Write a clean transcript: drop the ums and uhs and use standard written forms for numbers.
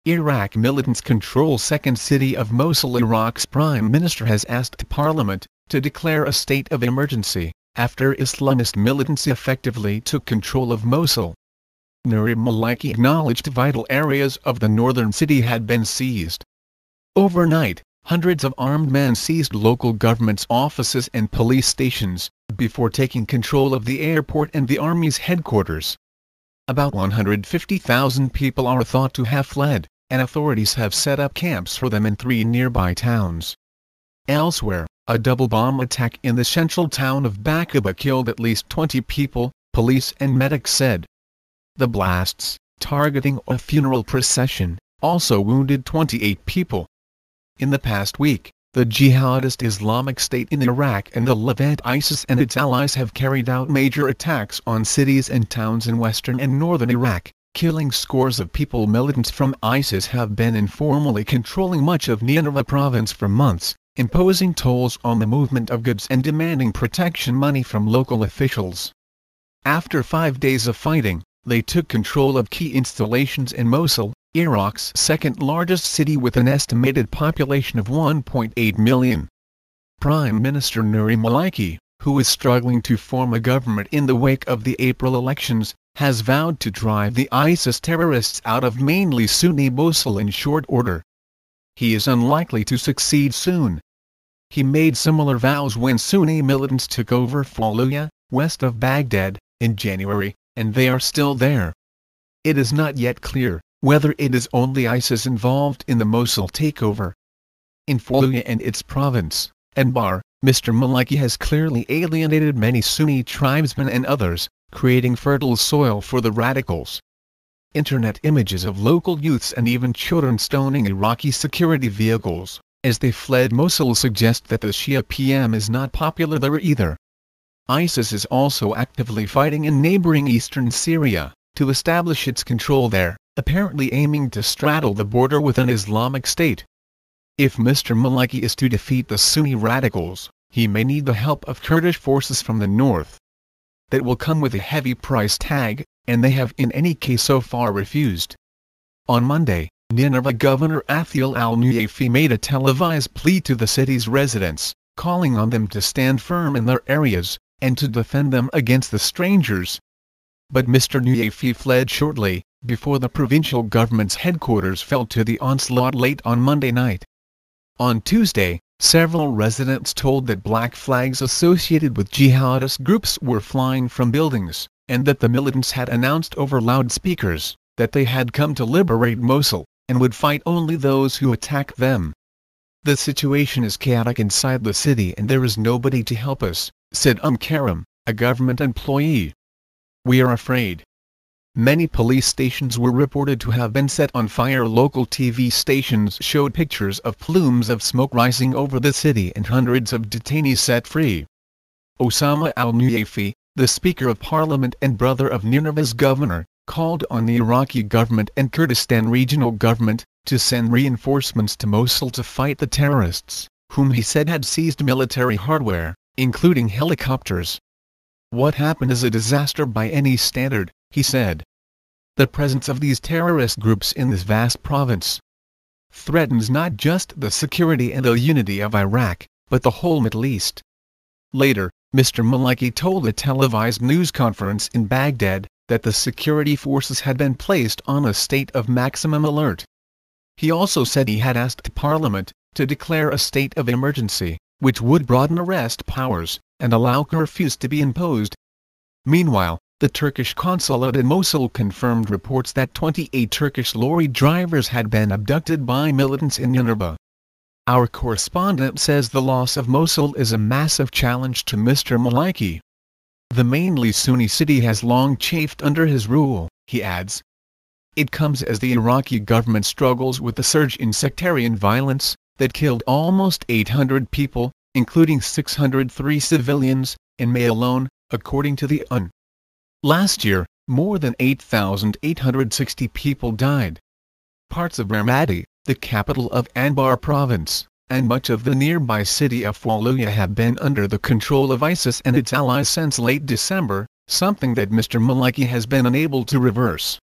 Iraq militants control second city of Mosul. Iraq's prime minister has asked parliament to declare a state of emergency after Islamist militants effectively took control of Mosul. Nouri Maliki acknowledged vital areas of the northern city had been seized. Overnight, hundreds of armed men seized local government's offices and police stations, before taking control of the airport and the army's headquarters. About 150,000 people are thought to have fled, and authorities have set up camps for them in 3 nearby towns. Elsewhere, a double bomb attack in the central town of Baquba killed at least 20 people, police and medics said. The blasts, targeting a funeral procession, also wounded 28 people. In the past week, the jihadist Islamic State in Iraq and the Levant ISIS and its allies have carried out major attacks on cities and towns in western and northern Iraq, killing scores of people. Militants from ISIS have been informally controlling much of Nineveh province for months, imposing tolls on the movement of goods and demanding protection money from local officials. After 5 days of fighting, they took control of key installations in Mosul, Iraq's second-largest city with an estimated population of 1.8 million. Prime Minister Nouri Maliki, who is struggling to form a government in the wake of the April elections, has vowed to drive the ISIS terrorists out of mainly Sunni Mosul in short order. He is unlikely to succeed soon. He made similar vows when Sunni militants took over Fallujah, west of Baghdad, in January, and they are still there. It is not yet clear whether it is only ISIS involved in the Mosul takeover. In Fallujah and its province, Anbar, Mr. Maliki has clearly alienated many Sunni tribesmen and others, creating fertile soil for the radicals. Internet images of local youths and even children stoning Iraqi security vehicles as they fled Mosul suggest that the Shia PM is not popular there either. ISIS is also actively fighting in neighboring eastern Syria to establish its control there, apparently aiming to straddle the border with an Islamic State. If Mr. Maliki is to defeat the Sunni radicals, he may need the help of Kurdish forces from the north. That will come with a heavy price tag, and they have in any case so far refused. On Monday, Nineveh Governor Athil al-Nuafi made a televised plea to the city's residents, calling on them to stand firm in their areas, and to defend them against the strangers. But Mr. Nuafi fled shortly, before the provincial government's headquarters fell to the onslaught late on Monday night. On Tuesday, several residents told that black flags associated with jihadist groups were flying from buildings, and that the militants had announced over loudspeakers that they had come to liberate Mosul, and would fight only those who attack them. The situation is chaotic inside the city and there is nobody to help us, said Karim, a government employee. We are afraid. Many police stations were reported to have been set on fire. Local TV stations showed pictures of plumes of smoke rising over the city and hundreds of detainees set free. Osama al-Nuafi, the Speaker of Parliament and brother of Nineveh's governor, called on the Iraqi government and Kurdistan regional government to send reinforcements to Mosul to fight the terrorists, whom he said had seized military hardware, including helicopters. What happened is a disaster by any standard, he said. The presence of these terrorist groups in this vast province threatens not just the security and the unity of Iraq, but the whole Middle East. Later, Mr. Maliki told a televised news conference in Baghdad that the security forces had been placed on a state of maximum alert. He also said he had asked Parliament to declare a state of emergency, which would broaden arrest powers and allow curfews to be imposed. Meanwhile, the Turkish consulate in Mosul confirmed reports that 28 Turkish lorry drivers had been abducted by militants in Nineveh. Our correspondent says the loss of Mosul is a massive challenge to Mr. Maliki. The mainly Sunni city has long chafed under his rule, he adds. It comes as the Iraqi government struggles with the surge in sectarian violence that killed almost 800 people, including 603 civilians, in May alone, according to the UN. Last year, more than 8,860 people died. Parts of Ramadi, the capital of Anbar province, and much of the nearby city of Fallujah have been under the control of ISIS and its allies since late December, something that Mr. Maliki has been unable to reverse.